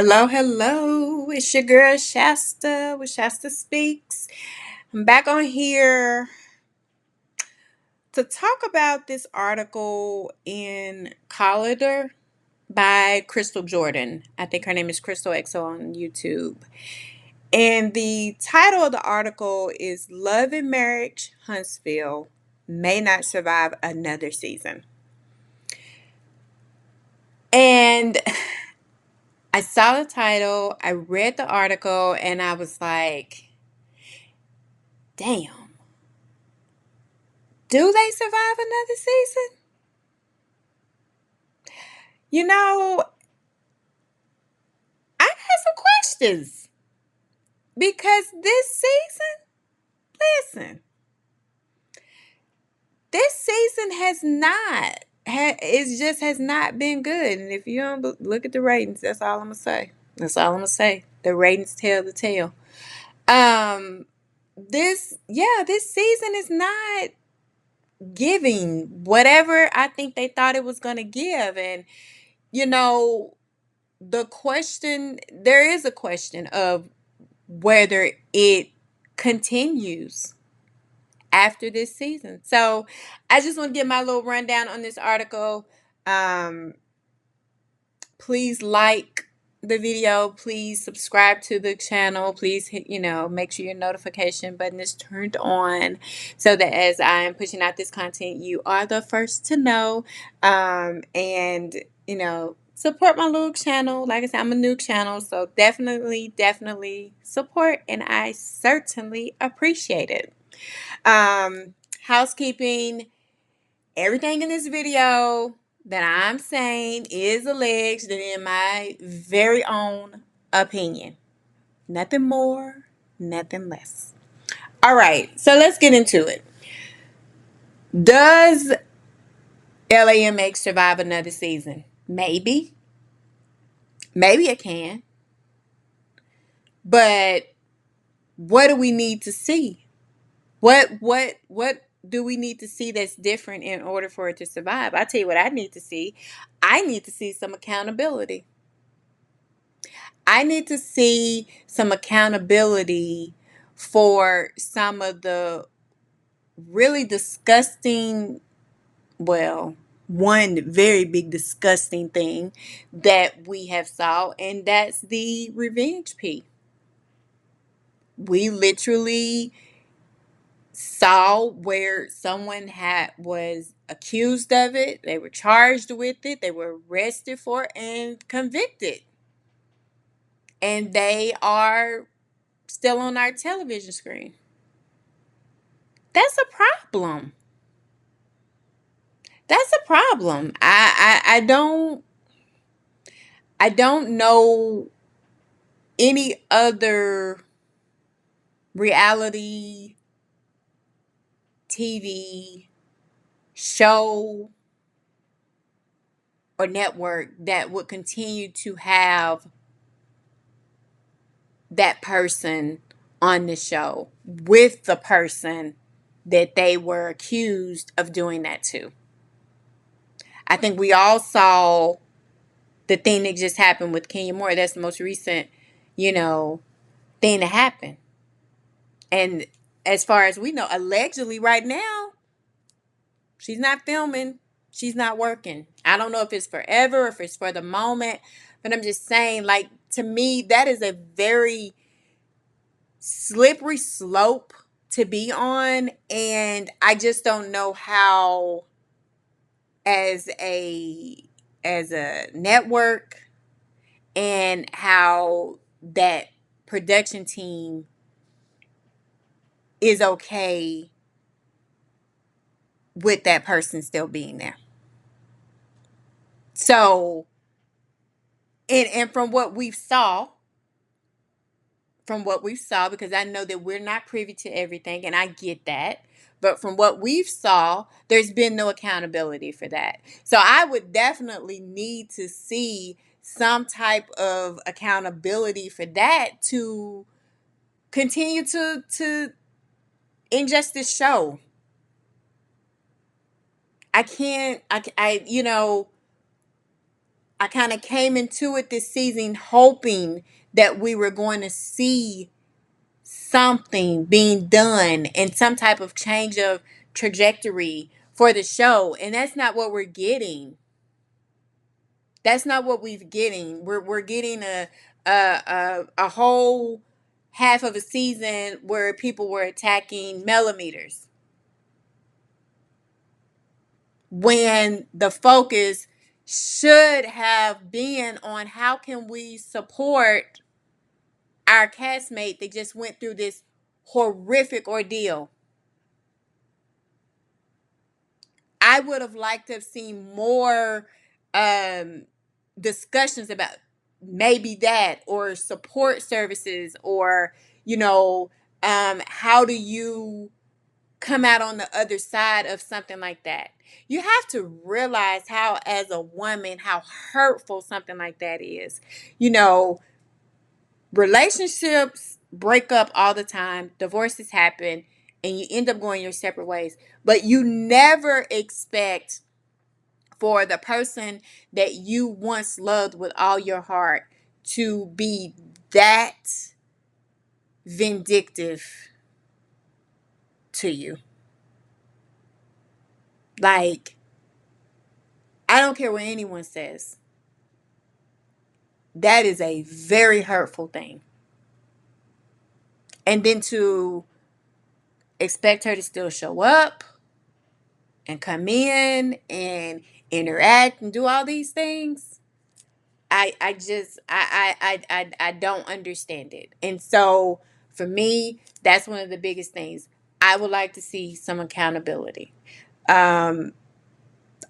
Hello, hello. It's your girl Shasta with Shasta Speaks. I'm back on here to talk about this article in Collider by Crystal Jordan. I think her name is Crystal XO on YouTube. And the title of the article is Love and Marriage Huntsville May Not Survive Another Season. And I saw the title, I read the article, and I was like, damn. Do they survive another season? You know, I got some questions because this listen, this season has not, it just has not been good. And if you don't look at the ratings, that's all I'm gonna say. That's all I'm gonna say. The ratings tell the tale. Um, this season is not giving whatever I think they thought it was gonna give, and you know there is a question of whether it continues after this season. So I just want to give my little rundown on this article. um Please like the video, please subscribe to the channel, please hit, make sure your notification button is turned on so that as I am pushing out this content, you are the first to know. And support my little channel. Like I said, I'm a new channel, so definitely support, and I certainly appreciate it. Housekeeping. Everything in this video that I'm saying is alleged and in my very own opinion. Nothing more, nothing less. All right, so let's get into it. Does LAMH survive another season? Maybe. Maybe it can. But what do we need to see? What do we need to see that's different in order for it to survive? I tell you what I need to see. I need to see some accountability. I need to see some accountability for some of the really disgusting, well, one very big disgusting thing that we have saw, and that's the revenge P. We literally saw where someone was accused of it, they were charged with it, they were arrested for it and convicted. And they are still on our television screen. That's a problem. That's a problem. I don't know any other reality TV show or network that would continue to have that person on the show with the person that they were accused of doing that to. I think we all saw the thing that just happened with Kenya Moore. That's the most recent, thing that happened. And as far as we know, allegedly right now, she's not filming. She's not working. I don't know if it's forever, if it's for the moment, but I'm just saying, like, to me, that is a very slippery slope to be on. And I just don't know how, as a network, and how that production team is okay with that person still being there. So, and from what we saw, because I know that we're not privy to everything, and I get that. But from what we've saw, there's been no accountability for that. So I would definitely need to see some type of accountability for that to continue to ingest this show. I can't. I. I kind of came into it this season hoping that we were going to see something being done and some type of change of trajectory for the show. And that's not what we're getting. That's not what we're getting. We're getting a whole half of a season where people were attacking millimeters when the focus should have been on how can we support our castmate that just went through this horrific ordeal. I would have liked to have seen more um, discussions about maybe that or support services or, you know, how do you come out on the other side of something like that? You have to realize how, as a woman, how hurtful something like that is. You know, relationships break up all the time, divorces happen, and you end up going your separate ways. But you never expect for the person that you once loved with all your heart to be that vindictive to you. Like, I don't care what anyone says. That is a very hurtful thing. And then to expect her to still show up and come in and interact and do all these things, I just I don't understand it. And so for me, that's one of the biggest things. I would like to see some accountability. Um,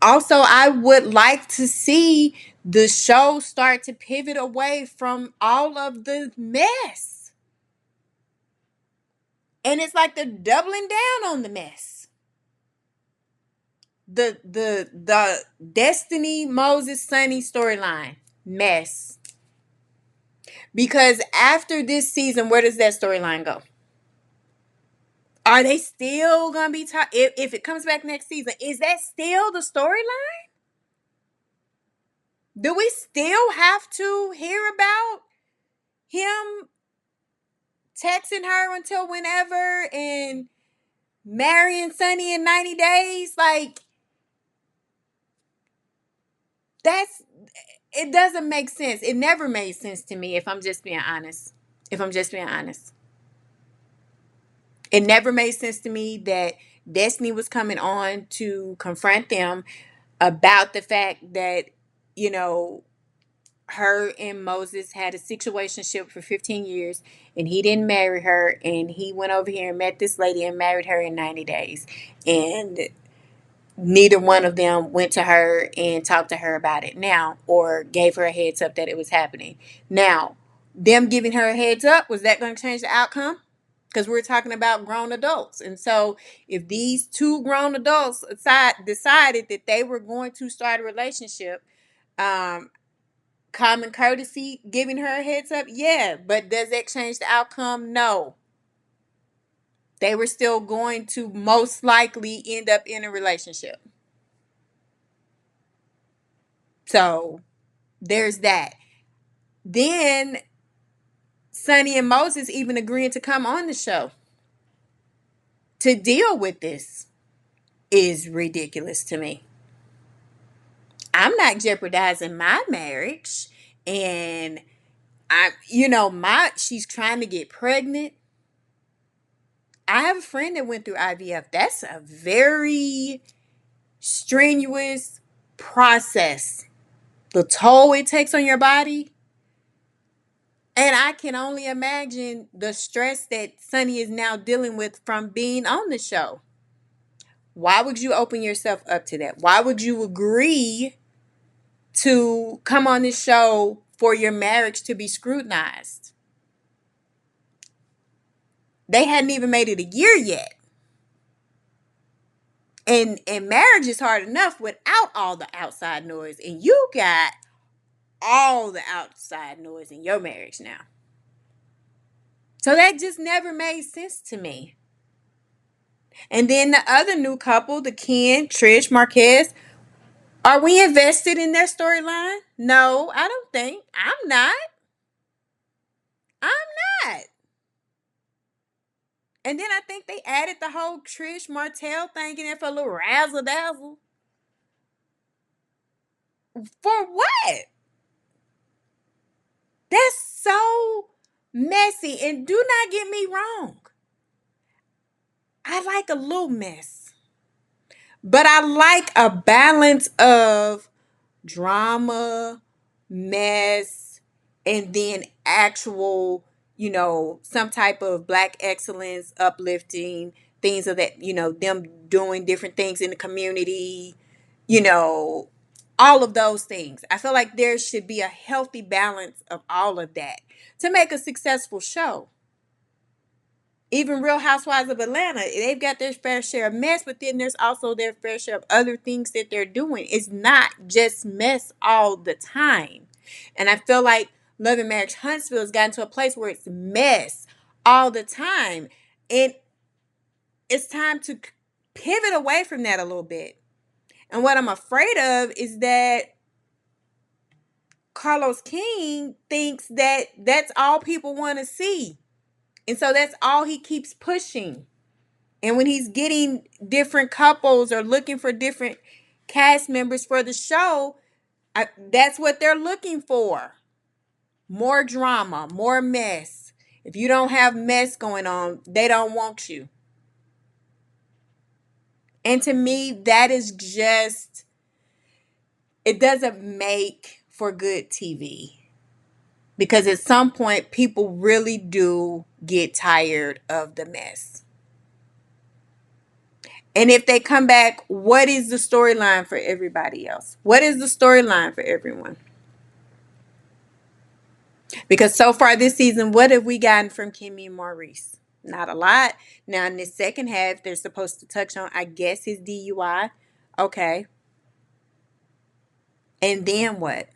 Also, I would like to see the show start to pivot away from all of the mess. And it's like they're doubling down on the mess. The Destiny Moses Sunny storyline, mess. Because after this season, where does that storyline go? Are they still gonna be if it comes back next season? Is that still the storyline? Do we still have to hear about him texting her until whenever and marrying Sunny in 90 days? Like, that's it doesn't make sense. It never made sense to me, if I'm just being honest. If I'm just being honest. It never made sense to me that Destiny was coming on to confront them about the fact that, you know, her and Moses had a situationship for 15 years and he didn't marry her, and he went over here and met this lady and married her in 90 days. And neither one of them went to her and talked to her about it now or gave her a heads up that it was happening. Now, them giving her a heads up, was that going to change the outcome? Because we're talking about grown adults. And so if these two grown adults decided that they were going to start a relationship, um, common courtesy, giving her a heads up, yeah. But does that change the outcome? No. They were still going to most likely end up in a relationship. So there's that. Then Sonny and Moses even agreeing to come on the show to deal with this is ridiculous to me. I'm not jeopardizing my marriage, and she's trying to get pregnant. I have a friend that went through IVF. That's a very strenuous process. The toll it takes on your body. And I can only imagine the stress that Sonny is now dealing with from being on the show. Why would you open yourself up to that? Why would you agree to come on this show for your marriage to be scrutinized? They hadn't even made it a year yet. And marriage is hard enough without all the outside noise. And you got all the outside noise in your marriage now. So that just never made sense to me. And then the other new couple, the Ken, Trish, Marquez, Are we invested in their storyline? No, I don't think. I'm not. I'm not. And then I think they added the whole Trish Martell thing in there for a little razzle dazzle. For what? That's so messy. And do not get me wrong. I like a little mess. But I like a balance of drama, mess, and then actual, some type of black excellence, uplifting, things of that, them doing different things in the community, you know, all of those things. I feel like there should be a healthy balance of all of that to make a successful show. Even Real Housewives of Atlanta, they've got their fair share of mess, but then there's also their fair share of other things that they're doing. It's not just mess all the time. And I feel like Love and Marriage Huntsville has gotten to a place where it's mess all the time. And it's time to pivot away from that a little bit. And what I'm afraid of is that Carlos King thinks that that's all people want to see. And so that's all he keeps pushing. And when he's getting different couples or looking for different cast members for the show, that's what they're looking for. More drama, more mess. If you don't have mess going on, they don't want you. And to me, that is just, it doesn't make for good TV. Because at some point, people really do get tired of the mess. And if they come back, what is the storyline for everybody else? What is the storyline for everyone? Because so far this season, what have we gotten from Kimmy and Maurice? Not a lot. Now, in this second half, they're supposed to touch on, I guess, his DUI. Okay. And then what?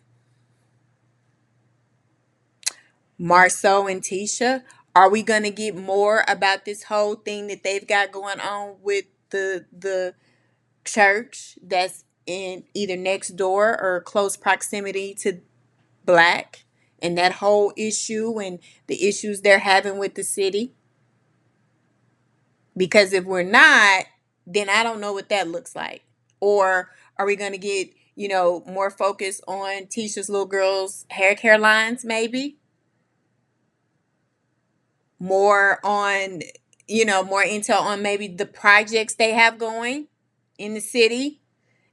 Marceau and Tisha. Are we going to get more about this whole thing that they've got going on with the church that's in either next door or close proximity to Black, and that whole issue and the issues they're having with the city? Because if we're not, then I don't know what that looks like. Or are we going to get, more focus on Tisha's little girl's hair care lines, maybe? More on, more intel on maybe the projects they have going in the city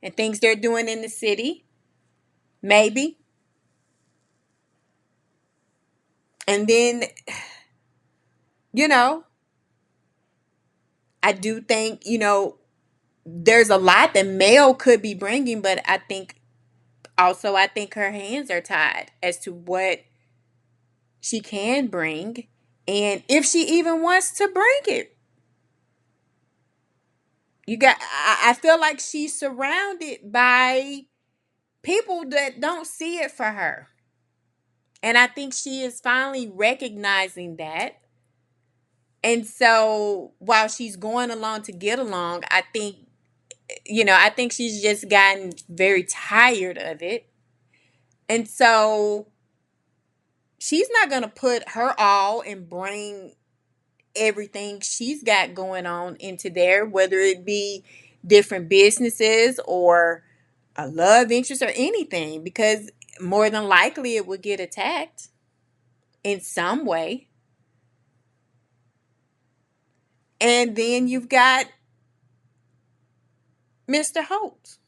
and things they're doing in the city, maybe. And then, you know, I do think, there's a lot that Mel could be bringing, but I think her hands are tied as to what she can bring and if she even wants to bring it. I feel like she's surrounded by people that don't see it for her. And I think she is finally recognizing that. And so while she's going along to get along, I think she's just gotten very tired of it. And so she's not going to put her all and bring everything she's got going on into there, whether it be different businesses or a love interest or anything, because more than likely it would get attacked in some way. And then you've got Mr. Holt.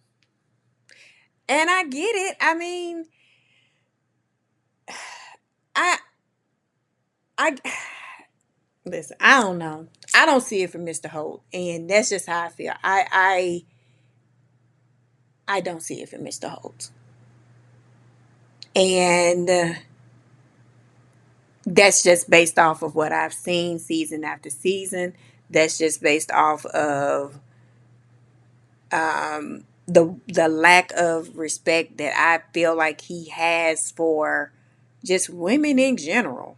And I get it. I mean, I I listen, I don't know. I don't see it from Mr. Holt, and that's just how I feel. I don't see it from Mr. Holt. And that's just based off of what I've seen season after season. That's just based off of the lack of respect that I feel like he has for just women in general.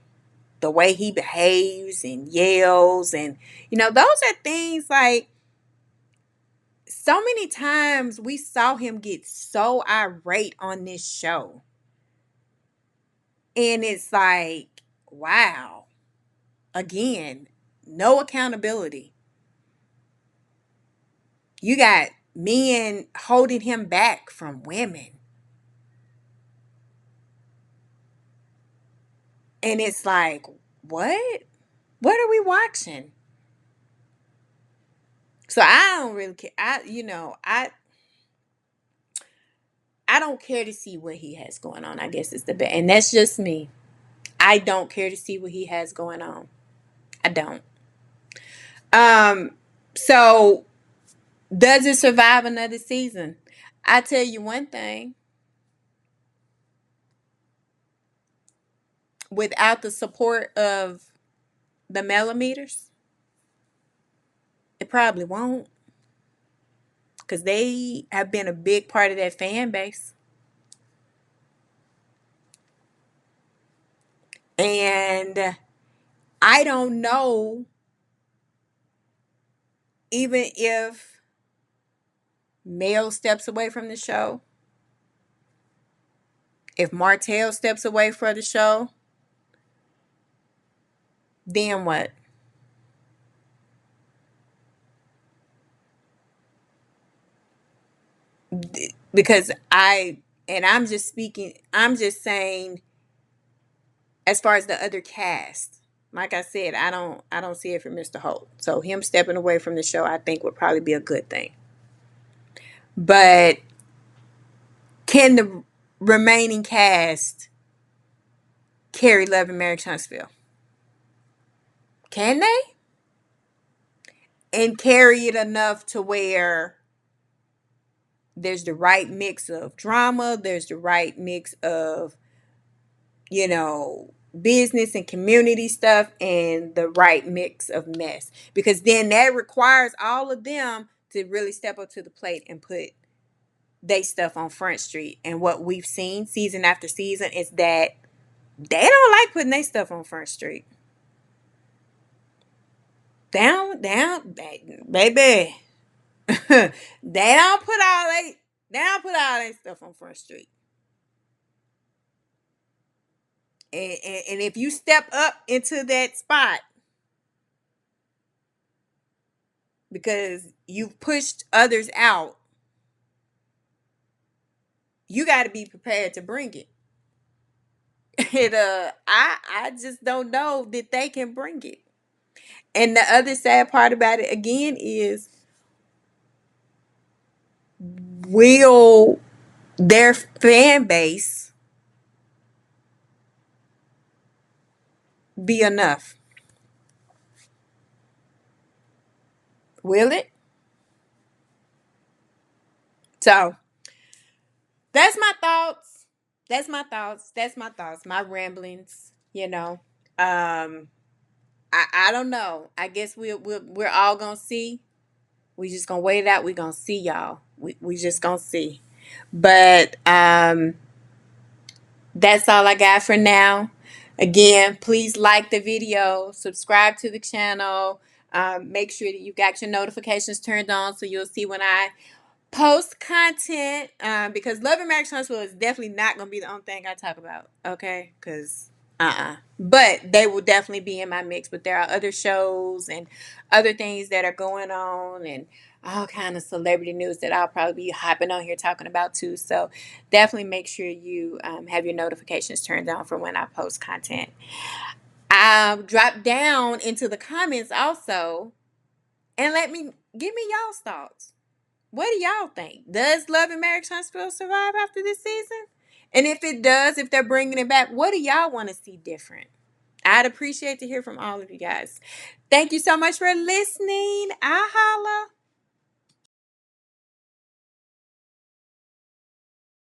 The way he behaves and yells, and those are things like, so many times we saw him get so irate on this show. And it's like, wow. Again, no accountability. You got men holding him back from women. And it's like, what? What are we watching? So I don't really care. I don't care to see what he has going on. I guess it's the best. And that's just me. I don't care to see what he has going on. I don't. Um, so does it survive another season? I tell you one thing. Without the support of the millimeters, it probably won't. Because they have been a big part of that fan base. And I don't know, even if Mel steps away from the show, if Martell steps away from the show, then what? Because I'm just speaking, I'm just saying, as far as the other cast, like I said, I don't see it for Mr. Holt. So him stepping away from the show, I think would probably be a good thing. But can the remaining cast carry Love and Marriage Huntsville? Can they? And carry it enough to where there's the right mix of drama, there's the right mix of, you know, business and community stuff, and the right mix of mess. Because then that requires all of them to really step up to the plate and put they stuff on Front Street. And what we've seen season after season is that they don't like putting their stuff on Front Street. Down, baby. They don't put all that stuff on Front Street. And if you step up into that spot because you've pushed others out, you got to be prepared to bring it. And I just don't know that they can bring it. And the other sad part about it again is, will their fan base be enough? Will it? So that's my thoughts. That's my thoughts. That's my thoughts. My ramblings. Um, I don't know. I guess we're all gonna see. We just gonna wait it out. We gonna see, y'all. We just gonna see. But that's all I got for now. Again, please like the video, subscribe to the channel. Make sure that you got your notifications turned on so you'll see when I post content, because Love and Marriage Huntsville is definitely not going to be the only thing I talk about, okay? Because but they will definitely be in my mix. But there are other shows and other things that are going on, and all kind of celebrity news that I'll probably be hopping on here talking about too. So definitely make sure you have your notifications turned on for when I post content. Drop down into the comments also and give me y'all's thoughts. What do y'all think? Does Love and Marriage Huntsville survive after this season? And if it does, if they're bringing it back, what do y'all want to see different? I'd appreciate to hear from all of you guys. Thank you so much for listening. I holla.